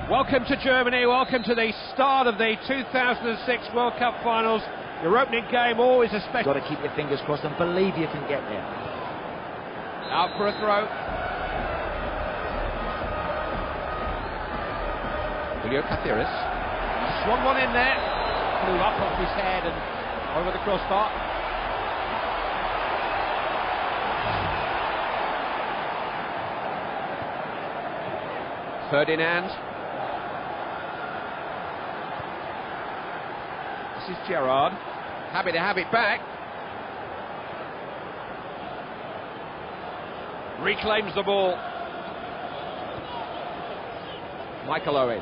Welcome to Germany, welcome to the start of the 2006 World Cup Finals. Your opening game, always a special... Got to keep your fingers crossed and believe you can get there. Out for a throw. Julio Cathiris. Swung one in there. Flew up off his head and over the crossbar. Ferdinand. This is Gerrard. Happy to have it back. Reclaims the ball. Michael Owen.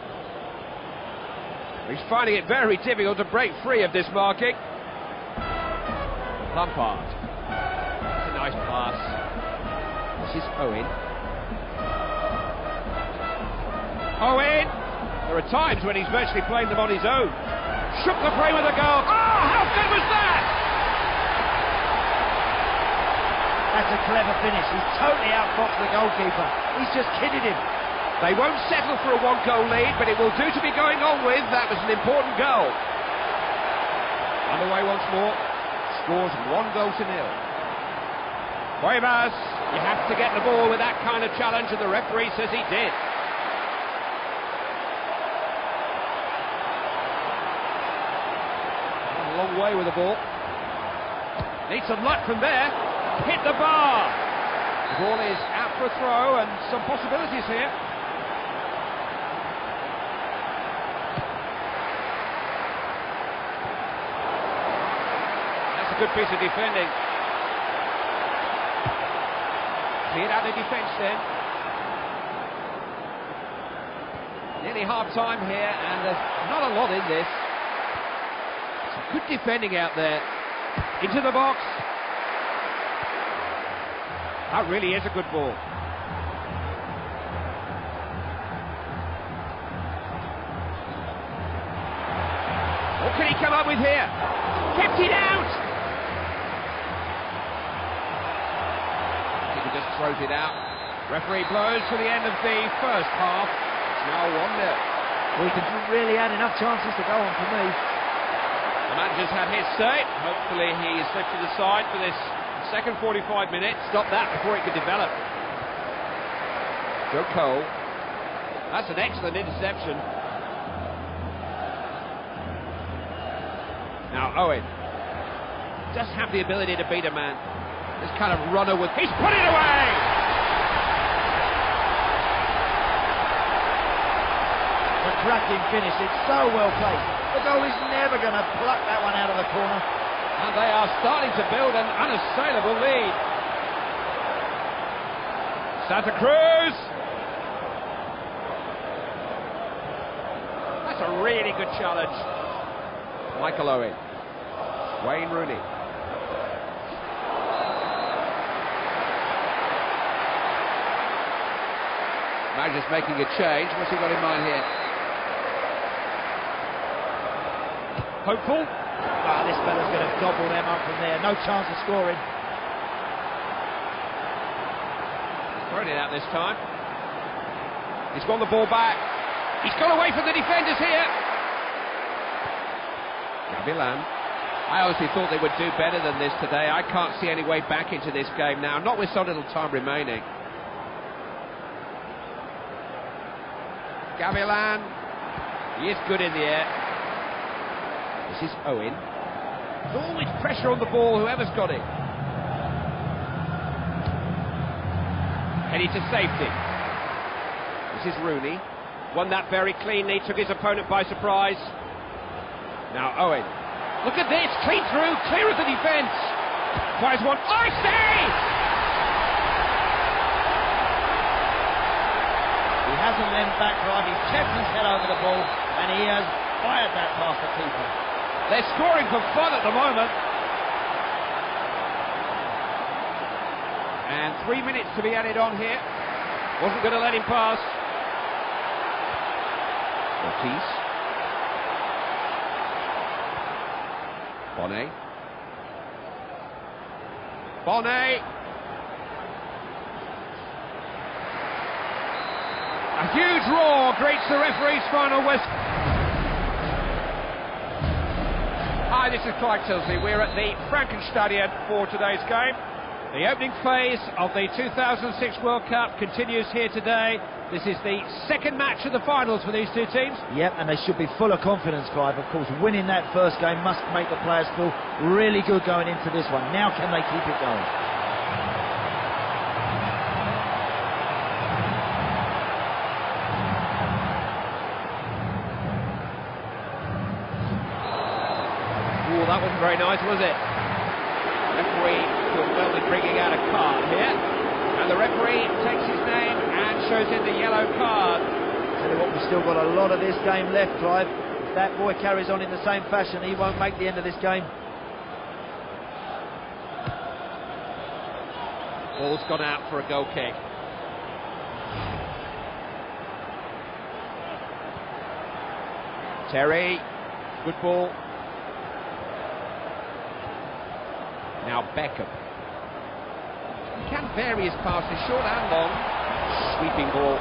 He's finding it very difficult to break free of this marking. Lampard. That's a nice pass. This is Owen. Owen! There are times when he's virtually playing them on his own. Shook the frame with a goal. Oh, how good was that? That's a clever finish. He's totally outfoxed the goalkeeper. He's just kidded him. They won't settle for a one-goal lead, but it will do to be going on with. That was an important goal. Underway once more. Scores 1-0. Cuevas, you have to get the ball with that kind of challenge, and the referee says he did. A long way with the ball. Needs some luck from there. Hit the bar. The ball is out for a throw, and some possibilities here. That's a good piece of defending. Cleared out the defence then. Nearly half time here, and there's not a lot in this. Some good defending out there. Into the box. That really is a good ball. What can he come up with here? Kept it out! He just throws it out. Referee blows for the end of the first half. It's now 1-0. Well, he can really had enough chances to go on for me. The manager's had his say. Hopefully he's lifted aside for this second 45 minutes. Stop that before it could develop. Joe Cole. That's an excellent interception. Now Owen. Just have the ability to beat a man. This kind of runner with... He's put it away! A cracking finish. It's so well placed. The goalie's never going to pluck that one out of the corner. And they are starting to build an unassailable lead. Santa Cruz. That's a really good challenge. Michael Owen. Wayne Rooney. Manager's making a change. What's he got in mind here? Hopeful. This fella's going to gobble them up from there. No chance of scoring. Throwing it out this time. He's won the ball back. He's got away from the defenders here. Gavilan. I honestly thought they would do better than this today. I can't see any way back into this game now, not with so little time remaining. Gavilan. He is good in the air. This is Owen. There's always pressure on the ball, whoever's got it. Heading to safety. This is Rooney. Won that very cleanly, took his opponent by surprise. Now Owen. Look at this, clean through, clear of the defence. Fires one. Oh, he stays! He hasn't leant back right, he's kept his head over the ball, and he has fired that past the keeper. They're scoring for fun at the moment. And 3 minutes to be added on here. Wasn't going to let him pass. Ortiz. Bonnet. Bonnet. Huge roar greets the referee's final whistle. Hi, this is Clyde Tilsley. We're at the Frankenstadion for today's game. The opening phase of the 2006 World Cup continues here today. This is the second match of the finals for these two teams. Yep, and they should be full of confidence, Clive. Of course, winning that first game must make the players feel really good going into this one. Now can they keep it going? Oh, that wasn't very nice, was it? Referee could well be bringing out a card here, and the referee takes his name and shows in the yellow card. Tell you what, we've still got a lot of this game left, Clive. If that boy carries on in the same fashion, he won't make the end of this game. Ball's gone out for a goal kick. Terry, good ball. Now Beckham. He can vary his passes, short and long. Sweeping ball.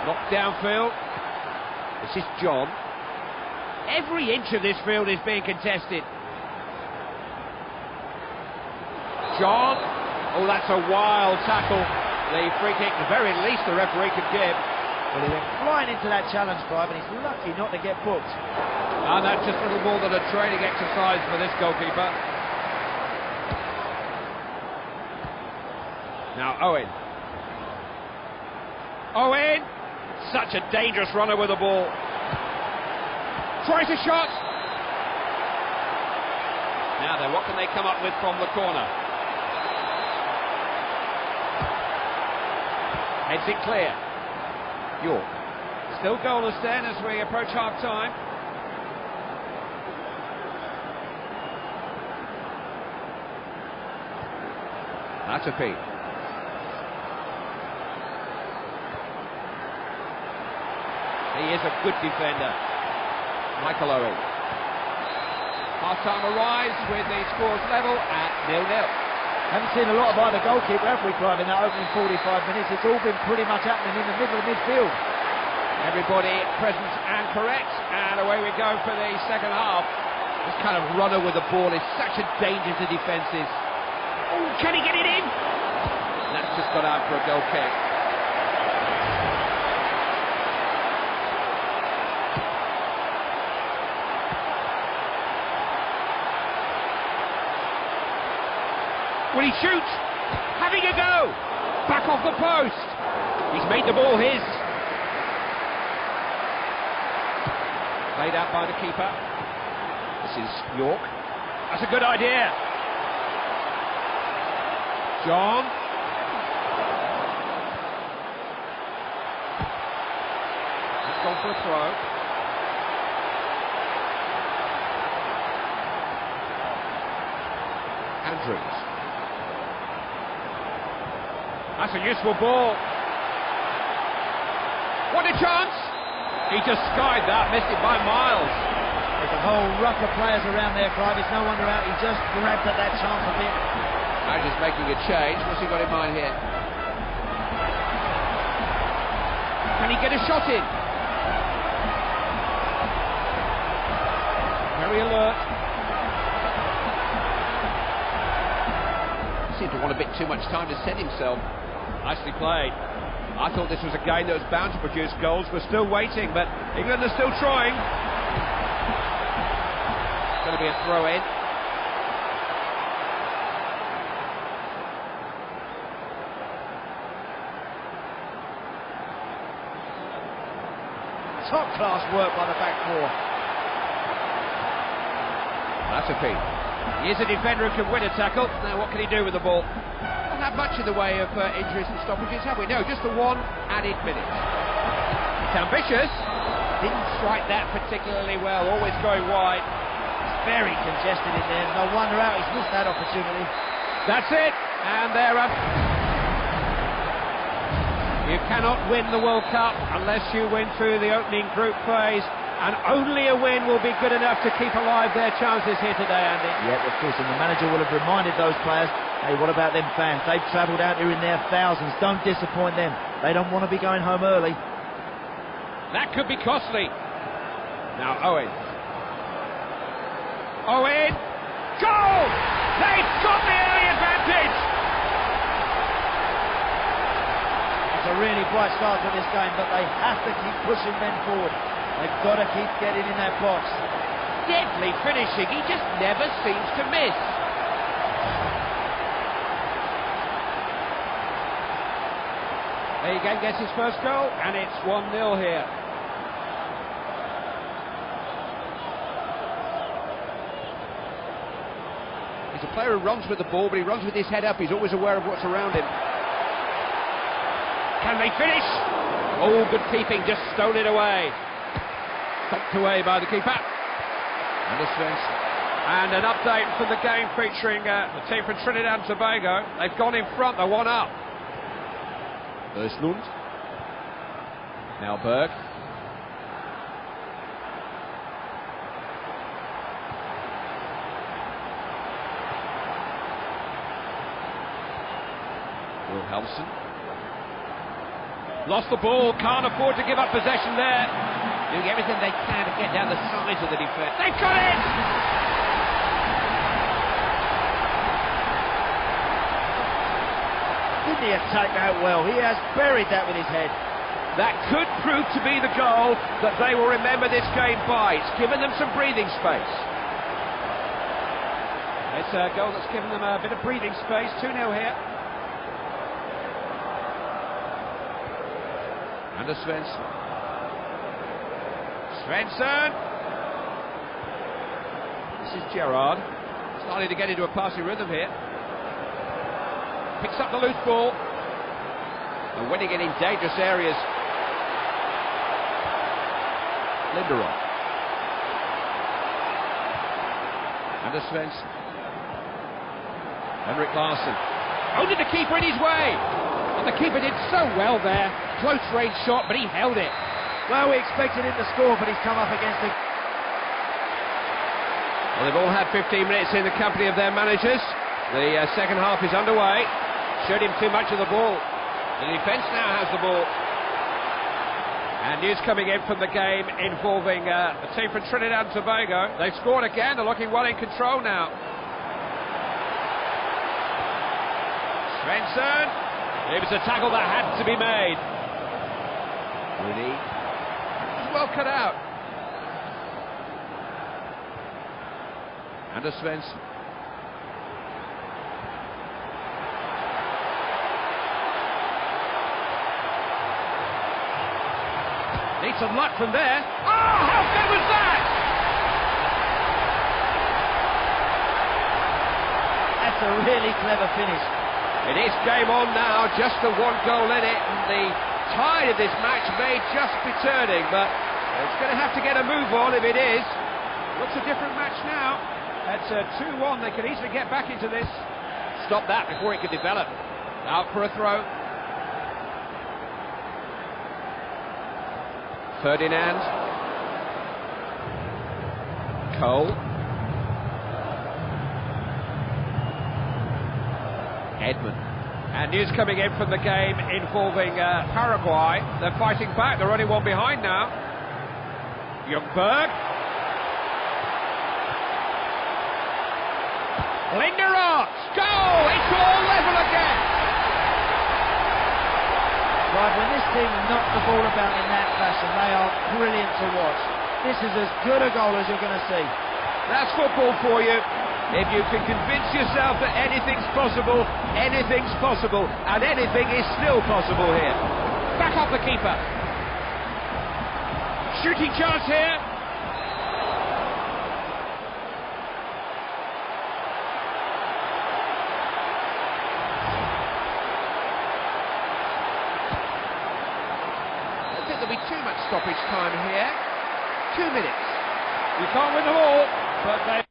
Knocked downfield. This is John. Every inch of this field is being contested. John. Oh, that's a wild tackle. The free kick, the very least the referee could give. Well, he went flying into that challenge, Clive, and he's lucky not to get booked. And that's just a little more than a training exercise for this goalkeeper. Now Owen. Owen! Such a dangerous runner with the ball. Tries a shot. Now then, what can they come up with from the corner? Heads it clear. York. Still goalless then as we approach half-time. That's a feed. He is a good defender. Michael Owen. Half-time arrives with the scores level at 0-0. Haven't seen a lot of either goalkeeper, have we, Clive, in that opening 45 minutes? It's all been pretty much happening in the middle of midfield. Everybody present and correct, and away we go for the second half. This kind of runner with the ball is such a danger to defences. Oh, can he get it in? That's just got out for a goal kick. Will he shoot? Having a go! Back off the post! He's made the ball his. Played out by the keeper. This is York. That's a good idea. John. He's gone for a throw. Andrews. That's a useful ball. What a chance! He just skied that, missed it by miles. There's a whole ruck of players around there, Clive. It's no wonder out. He just grabbed at that chance a bit. Now just making a change. What's he got in mind here? Can he get a shot in? Very alert. Seemed to want a bit too much time to set himself. Nicely played. I thought this was a game that was bound to produce goals. We're still waiting, but England are still trying. It's going to be a throw in. Top class work by the back four. That's a feat. He is a defender who can win a tackle. Now what can he do with the ball? Not had much in the way of injuries and stoppages, have we? No, just the one added minute. It's ambitious. Didn't strike that particularly well. Always going wide. It's very congested in there. No wonder out he's missed that opportunity. That's it. And they're up. You cannot win the World Cup unless you win through the opening group phase, and only a win will be good enough to keep alive their chances here today, Andy. Yeah, of course, and the manager will have reminded those players Hey, what about them fans? They've travelled out here in their thousands. Don't disappoint them. They don't want to be going home early. That could be costly. Now Owen. Owen! Goal! They've got the early advantage! It's a really bright start to this game, but they have to keep pushing men forward. They've got to keep getting in that box. Deadly finishing. He just never seems to miss. There you go, gets his first goal, and it's 1-0 here. He's a player who runs with the ball, but he runs with his head up. He's always aware of what's around him. Can they finish? Oh, good keeping, just stolen away. Stopped away by the keeper. And an update from the game featuring the team from Trinidad and Tobago. They've gone in front, they're 1 up. Östlund. Now Berg. Wilhelmsen. Lost the ball, can't afford to give up possession there. Doing everything they can to get down the sides of the defence. They've got it! Didn't he attack that well? He has buried that with his head. That could prove to be the goal that they will remember this game by. It's given them some breathing space. It's a goal that's given them a bit of breathing space. 2-0 here. Anders Svensson. Svensson! This is Gerrard. Starting to get into a passing rhythm here. Picks up the loose ball. And winning it in dangerous areas. Linderoth. Anders Svensson. Henrik Larsson. Only the keeper in his way. And the keeper did so well there. Close range shot, but he held it. Well, we expected him to score, but he's come up against it. Well, they've all had 15 minutes in the company of their managers. The second half is underway. Showed him too much of the ball. The defence now has the ball. And news coming in from the game involving the team from Trinidad and Tobago. They've scored again, they're looking well in control now. Svensson. It was a tackle that had to be made. Rooney. It was well cut out. Anders Svensson. Need some luck from there. Oh, how good was that? That's a really clever finish. It is game on now, just the 1 goal in it, and the tide of this match may just be turning, but it's going to have to get a move on if it is. Looks a different match now. That's a 2-1, they could easily get back into this. Stop that before it could develop. Out for a throw. Ferdinand. Cole. Edmund. And news coming in from the game involving Paraguay. They're fighting back, they're only 1 behind now. Ljungberg. Linderoth. Goal! It's all level again. Right, when this team knock the ball about in that fashion, they are brilliant to watch. This is as good a goal as you're going to see. That's football for you. If you can convince yourself that anything's possible, and anything is still possible here. Back up the keeper. Shooting chance here. I don't think there'll be too much stoppage time here. 2 minutes. You can't win them all, but they...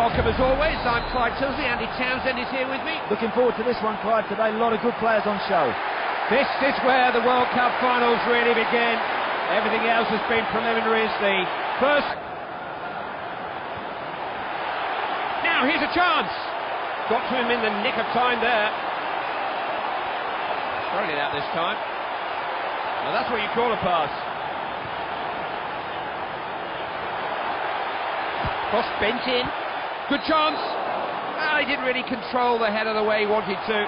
welcome as always. I'm Clive Tilsley. Andy Townsend is here with me. Looking forward to this one, Clive, today. A lot of good players on show. This is where the World Cup finals really begin. Everything else has been preliminary as the first. Now, here's a chance. Got to him in the nick of time there. Throwing it out this time. Now, that's what you call a pass. Cross bent in. Good chance. Well, he didn't really control the header the way he wanted to.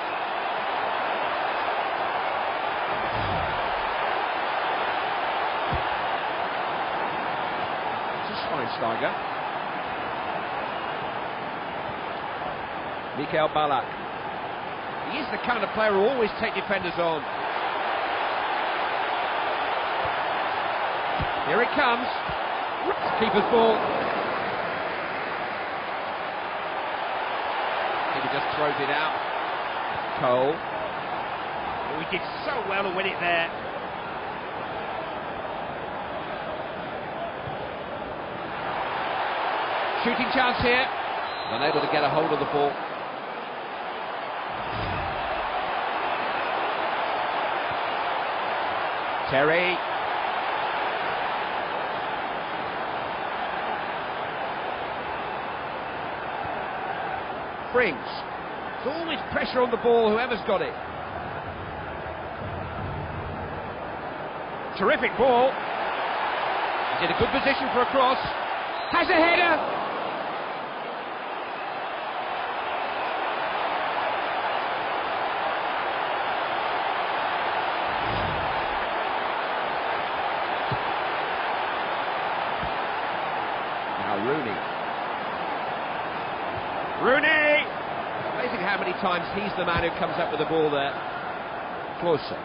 It's a Schweinsteiger. Mikael Ballack. He is the kind of player who always take defenders on. Here it comes. Keeper's ball. He just throws it out. Cole. Oh, he did so well to win it there. Shooting chance here. Unable to get a hold of the ball. Terry. Frings. There's always pressure on the ball, whoever's got it. Terrific ball. He's in a good position for a cross. Has a header. Now Rooney. Rooney! Amazing how many times he's the man who comes up with the ball there. Closer.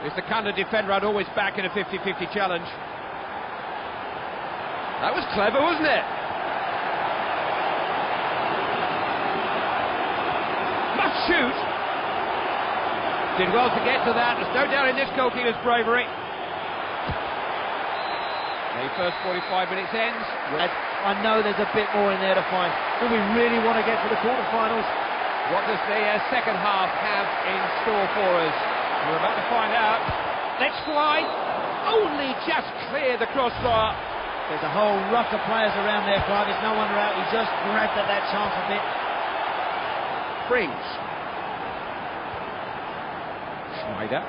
He's the kind of defender I'd always back in a 50-50 challenge. That was clever, wasn't it? Must shoot! Did well to get to that. There's no doubt in this goalkeeper's bravery. The first 45 minutes ends. I know there's a bit more in there to find. Do we really want to get to the quarterfinals? What does the second half have in store for us? We're about to find out. Let's fly. Only just clear the crossbar. There's a whole ruck of players around there, Clive. It's no wonder out. He just grabbed at that chance a bit. Frings. Schneider.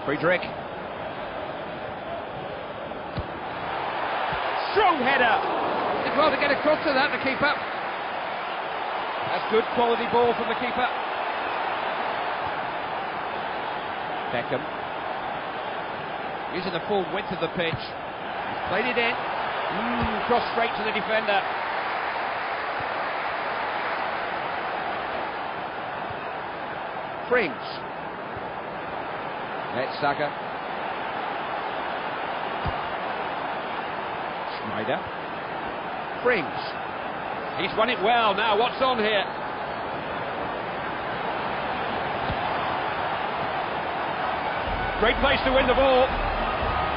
Friedrich. Strong header. Did well to get across to that, the keeper. That's good quality ball from the keeper. Beckham. Using the full width of the pitch. He's played it in. Cross straight to the defender. Frings. That's Saka. Schneider. Frings. He's won it well. Now what's on here? Great place to win the ball.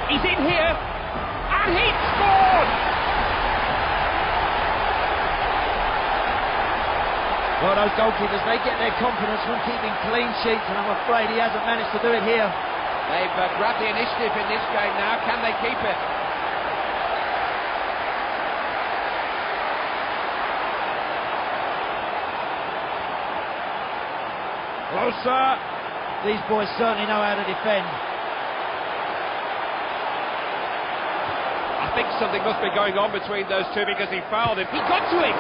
He's in here. And he's scored! Well, those goalkeepers, they get their confidence from keeping clean sheets, and I'm afraid he hasn't managed to do it here. They've grabbed the initiative in this game now. Can they keep it? Closer. These boys certainly know how to defend. I think something must be going on between those two because he fouled him. He got to it!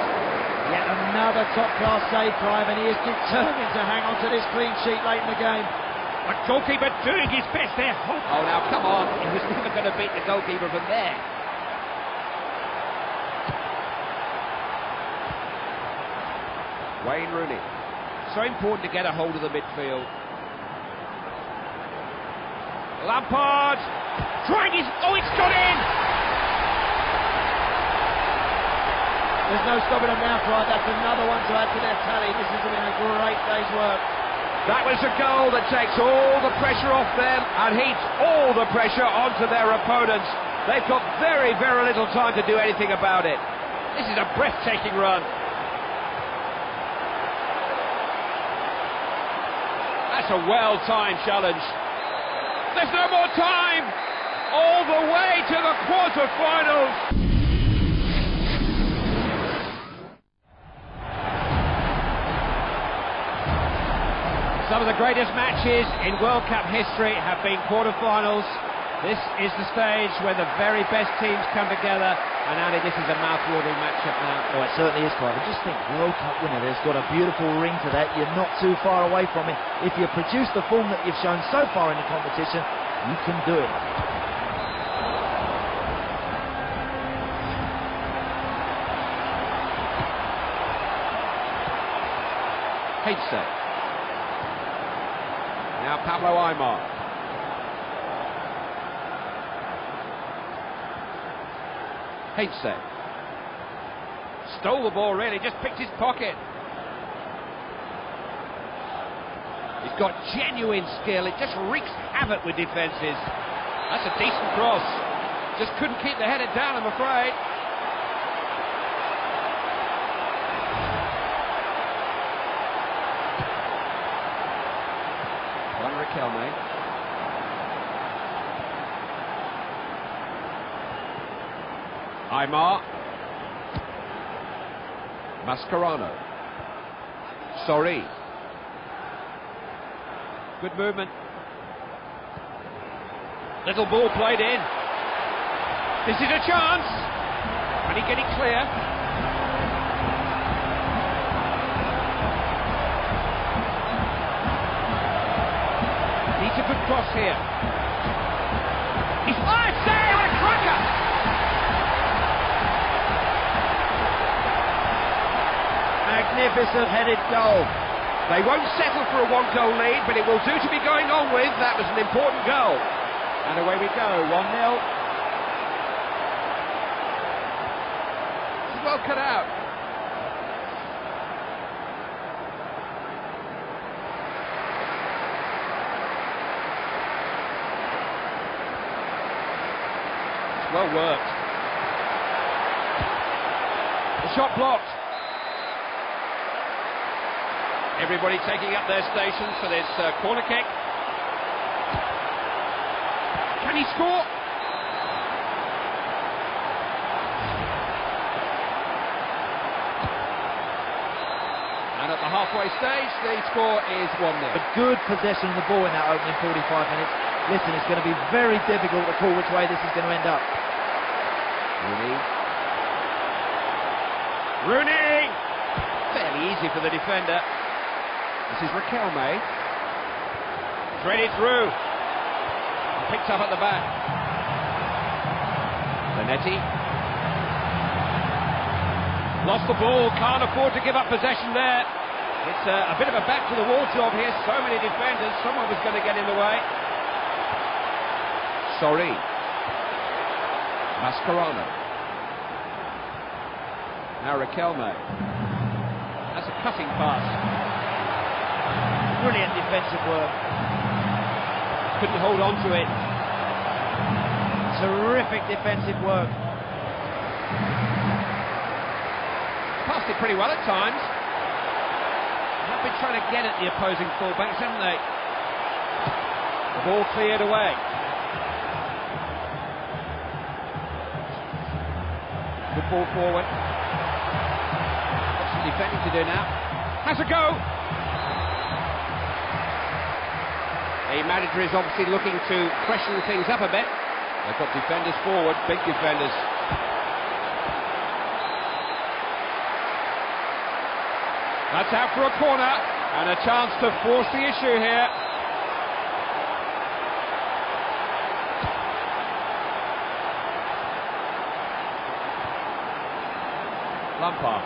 Yet another top-class save, Clive, and he is determined to hang on to this clean sheet late in the game. The goalkeeper doing his best there. Oh, now, come on. He was never going to beat the goalkeeper from there. Wayne Rooney. So important to get a hold of the midfield. Lampard. Trying his... Oh, it's got in! There's no stopping them now, Clive. That's another one to add to their tally. This has been a great day's work. That was a goal that takes all the pressure off them and heaps all the pressure onto their opponents. They've got very, very little time to do anything about it. This is a breathtaking run. That's a well-timed challenge. There's no more time! All the way to the quarter-finals! Some of the greatest matches in World Cup history have been quarter-finals. This is the stage where the very best teams come together, and Andy, this is a mouth-watering matchup now. Oh, it certainly is, Clive. I just think World Cup winner, there's got a beautiful ring to that. You're not too far away from it. If you produce the form that you've shown so far in the competition, you can do it. Hate now Pablo Aimar. Hate stole the ball, really, just picked his pocket. He's got genuine skill, it just wreaks havoc with defences. That's a decent cross. Just couldn't keep the header down, I'm afraid. Juan Riquelme. Aimar. Mascherano. Sorry. Good movement. Little ball played in. This is a chance. Can he get it clear? Needs a good cross here. He's fired, save, a cracker! Magnificent headed goal. They won't settle for a one-goal lead, but it will do to be going on with. That was an important goal. And away we go, 1-0. It's well cut out. It's well worked. The shot blocked. Everybody taking up their stations for this corner kick. Can he score? And at the halfway stage, the score is 1-0. A good possession of the ball in that opening 45 minutes. Listen, it's going to be very difficult to call which way this is going to end up. Rooney! Fairly easy for the defender. This is Riquelme. Threaded through. Picked up at the back. Zanetti. Lost the ball, can't afford to give up possession there. It's a bit of a back to the wall job here. So many defenders, someone was going to get in the way. Sorry. Mascherano. Now Riquelme. That's a cutting pass. Brilliant defensive work. Couldn't hold on to it. Terrific defensive work. Passed it pretty well at times. They've been trying to get at the opposing fullbacks, haven't they? The ball cleared away. Good ball forward. Got some defending to do now. Has a go. The manager is obviously looking to freshen things up a bit. They've got defenders forward, big defenders. That's out for a corner, and a chance to force the issue here. Lampard.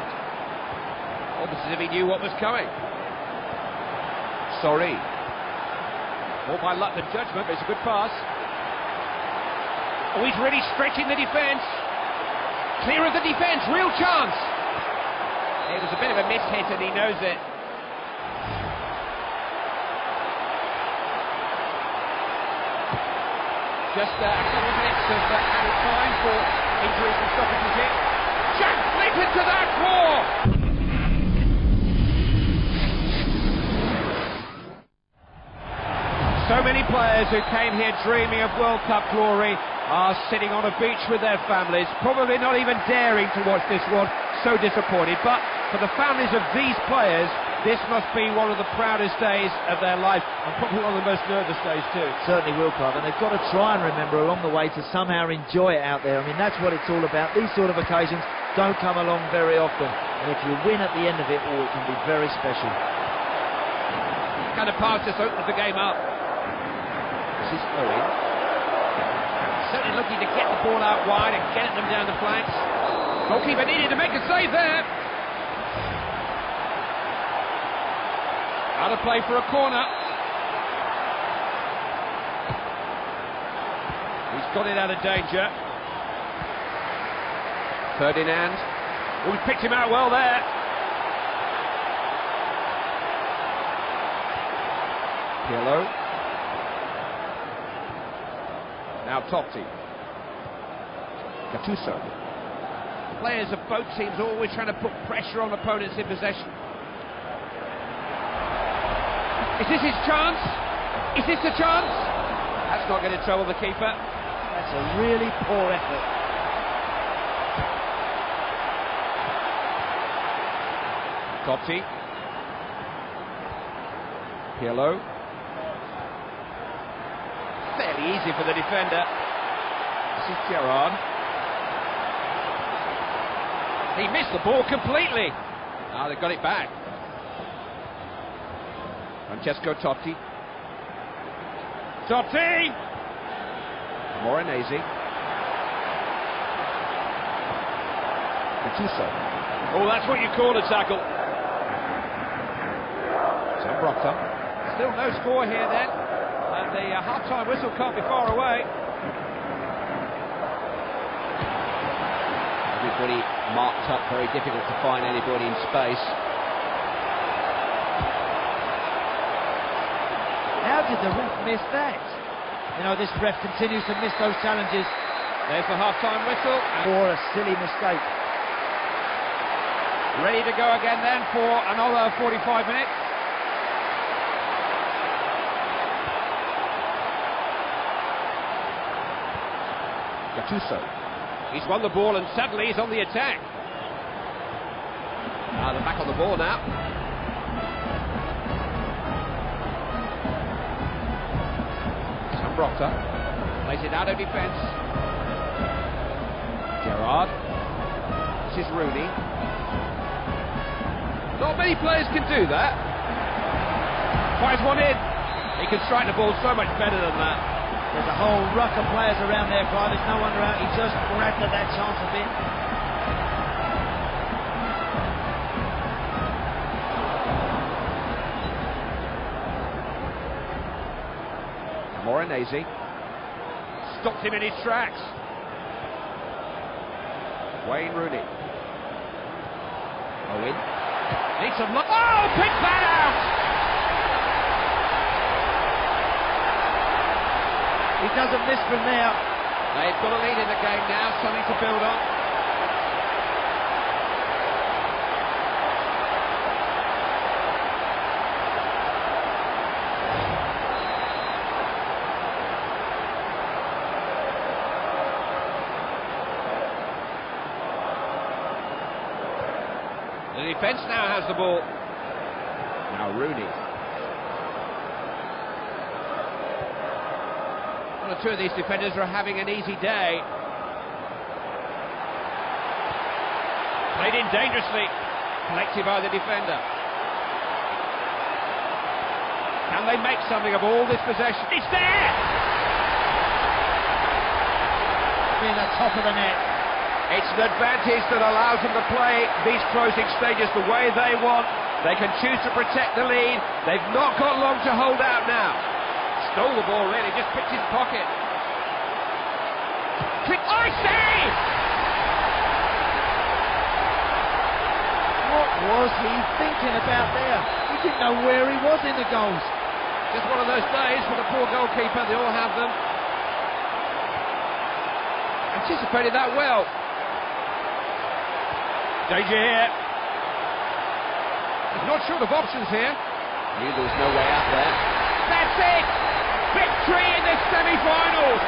Almost as if he knew what was coming. Sorry. More by luck than judgment, but it's a good pass. Oh, he's really stretching the defence. Clear of the defence, real chance. It was a bit of a miss hit and he knows it. Just a couple of minutes of added time for injuries and stoppages in. Jack leap into that war! So many players who came here dreaming of World Cup glory are sitting on a beach with their families, probably not even daring to watch this one, so disappointed. But for the families of these players, this must be one of the proudest days of their life, and probably one of the most nervous days too. Certainly will, Clive, and they've got to try and remember along the way to somehow enjoy it out there. I mean, that's what it's all about. These sort of occasions don't come along very often, and if you win at the end of it, it can be very special. Kind of pass just opens the game up. This is Owen. Certainly looking to get the ball out wide and get them down the flanks. Goalkeeper needed to make a save there. Out of play for a corner. He's got it out of danger. Ferdinand. Oh, he picked him out well there. Pirlo. Now Totti. Gattuso. Players of both teams always trying to put pressure on opponents in possession. Is this his chance? Is this the chance? That's not going to trouble the keeper. That's a really poor effort. Totti. Pirlo. Fairly easy for the defender. This is Gerrard. He missed the ball completely. Ah, they've got it back. Francesco Totti. Totti! Morenese. Gattuso. Oh, that's what you call a tackle. Zambrotta. Still no score here then. And the half-time whistle can't be far away. Everybody marked up, very difficult to find anybody in space. How did the ref miss that? You know, this ref continues to miss those challenges. There's the half-time whistle. For a silly mistake. Ready to go again then for another 45 minutes. Gattuso. He's won the ball and suddenly he's on the attack. They're back on the ball now. Zambrotta plays it out of defence. Gerrard. This is Rooney. Not many players can do that. Fires one in. He can strike the ball so much better than that. There's a whole ruck of players around there, Clive. It's no wonder out. He just grabbed at that chance a bit. Morenese stopped him in his tracks. Wayne Rooney. Owen needs some luck. Oh, pick that out! He doesn't miss from there. They've got a lead in the game now, something to build on. The defence now has the ball. Now Rooney. One or two of these defenders are having an easy day. Played in dangerously. Collected by the defender. Can they make something of all this possession? It's there! In the top of the net. It's an advantage that allows them to play these closing stages the way they want. They can choose to protect the lead. They've not got long to hold out now. Stole the ball really, just picked his pocket. I save! What was he thinking about there? He didn't know where he was in the goals. Just one of those days for the poor goalkeeper, they all have them. anticipated that well. Danger here. He's not short of options here. Knew there was no way out there. That's it! Victory in the semi-finals!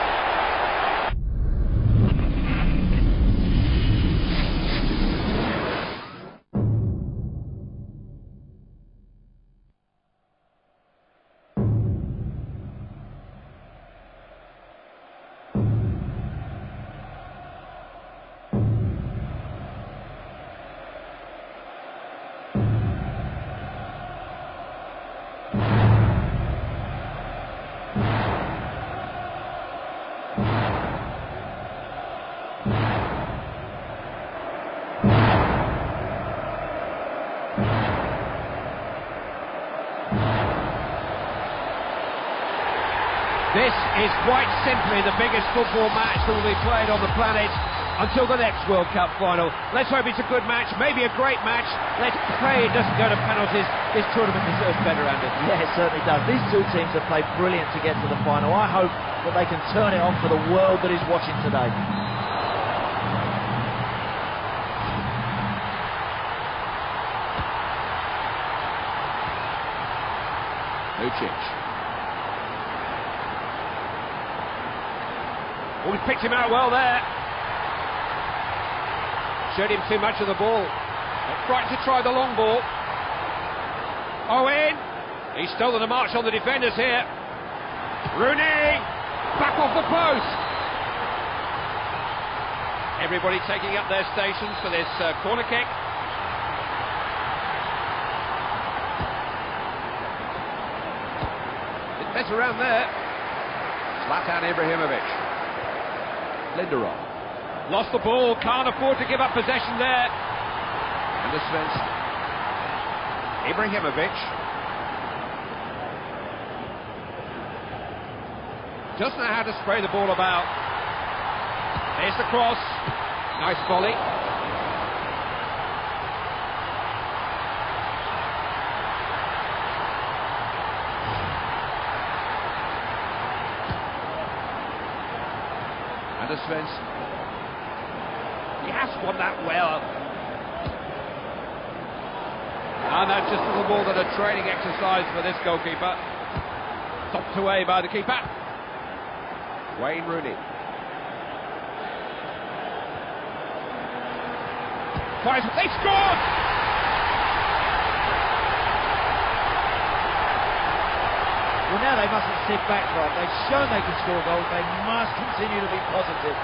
This is quite simply the biggest football match that will be played on the planet until the next World Cup final. Let's hope it's a good match, maybe a great match. Let's pray it doesn't go to penalties. This tournament deserves better, Andy. Yeah, it certainly does. These two teams have played brilliant to get to the final. I hope that they can turn it on for the world that is watching today. Lucic. Oh, he picked him out well there. Showed him too much of the ball. Right to try the long ball. Owen. He's stolen a march on the defenders here. Rooney. Back off the post. Everybody taking up their stations for this corner kick. Bit better around there. Zlatan Ibrahimovic. Lindelof. Lost the ball, can't afford to give up possession there. And the Svensson. Ibrahimovic. Doesn't know how to spray the ball about. There's the cross. Nice volley. And the Svensson. He has won that well. And that's just a little more than a training exercise for this goalkeeper. Topped away by the keeper. Wayne Rooney. Fires, they scored! Well, now they mustn't sit back, right? They've shown they can score goals. They must continue to be positive.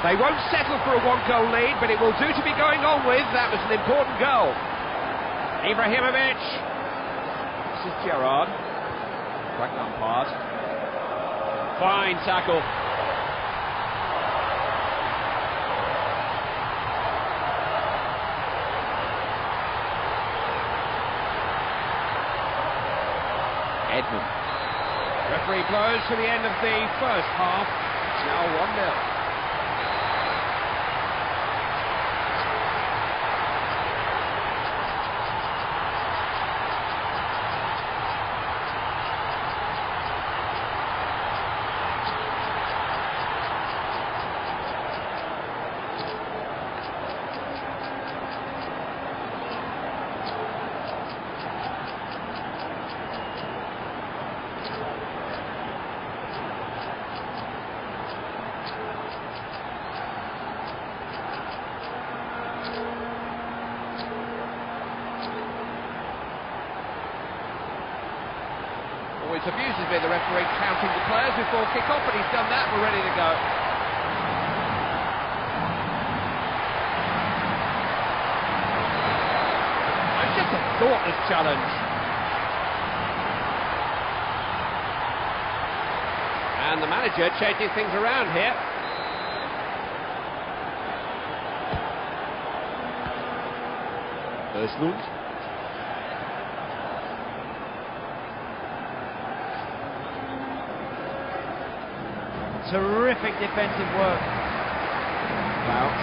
They won't settle for a one-goal lead, but it will do to be going on with. That was an important goal. Ibrahimovic. This is Gerrard. Frank Lampard. Fine tackle. Edmund. Referee blows for the end of the first half. It's now 1-0. Always abuses me, the referee, counting the players before kick-off, but he's done that, we're ready to go. And just a thoughtless challenge. And the manager changing things around here. Östlund. Terrific defensive work. Out.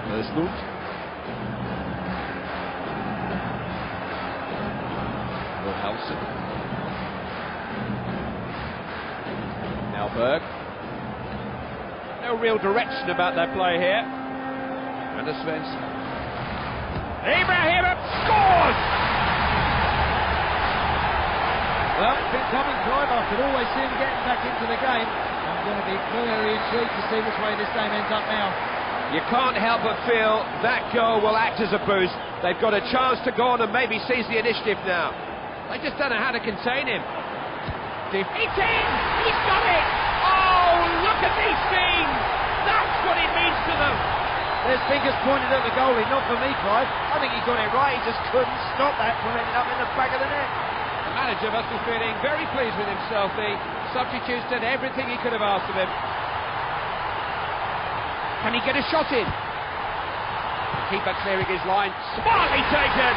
Östlund. Wilhelmsen. Now Berg. No real direction about their play here. And Svensson. Ibrahimovic scores! Well, it's been coming, Clive. I could always see him getting back into the game. I'm going to be very intrigued to see which way this game ends up now. You can't help but feel that goal will act as a boost. They've got a chance to go on and maybe seize the initiative now. They just don't know how to contain him. It's in! He's got it! Oh, look at these things! That's what it means to them! There's fingers pointed at the goalie, not for me, Clive. I think he got it right, he just couldn't stop that from ending up in the back of the net. The manager must be feeling very pleased with himself. The substitutes did everything he could have asked of him. Can he get a shot in? Keeper clearing his line. Smartly taken!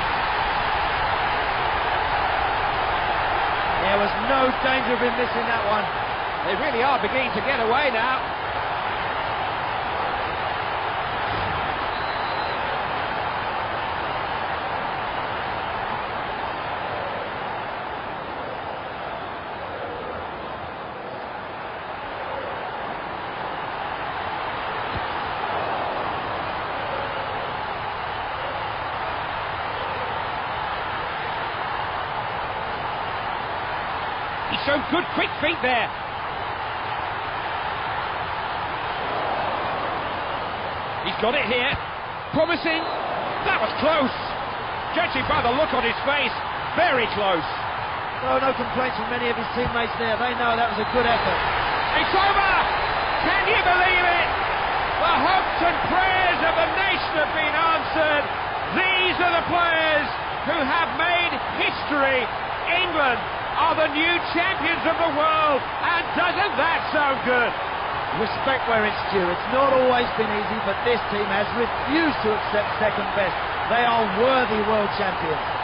There was no danger of him missing that one. They really are beginning to get away now. He showed good quick feet there. He's got it here. Promising. That was close. Judging by the look on his face, very close. Well, no complaints from many of his teammates there. They know that was a good effort. It's over! Can you believe it? The hopes and prayers of the nation have been answered. These are the players who have made history. England are the new champions of the world, and doesn't that sound good? Respect where it's due. It's not always been easy, but this team has refused to accept second best. They are worthy world champions.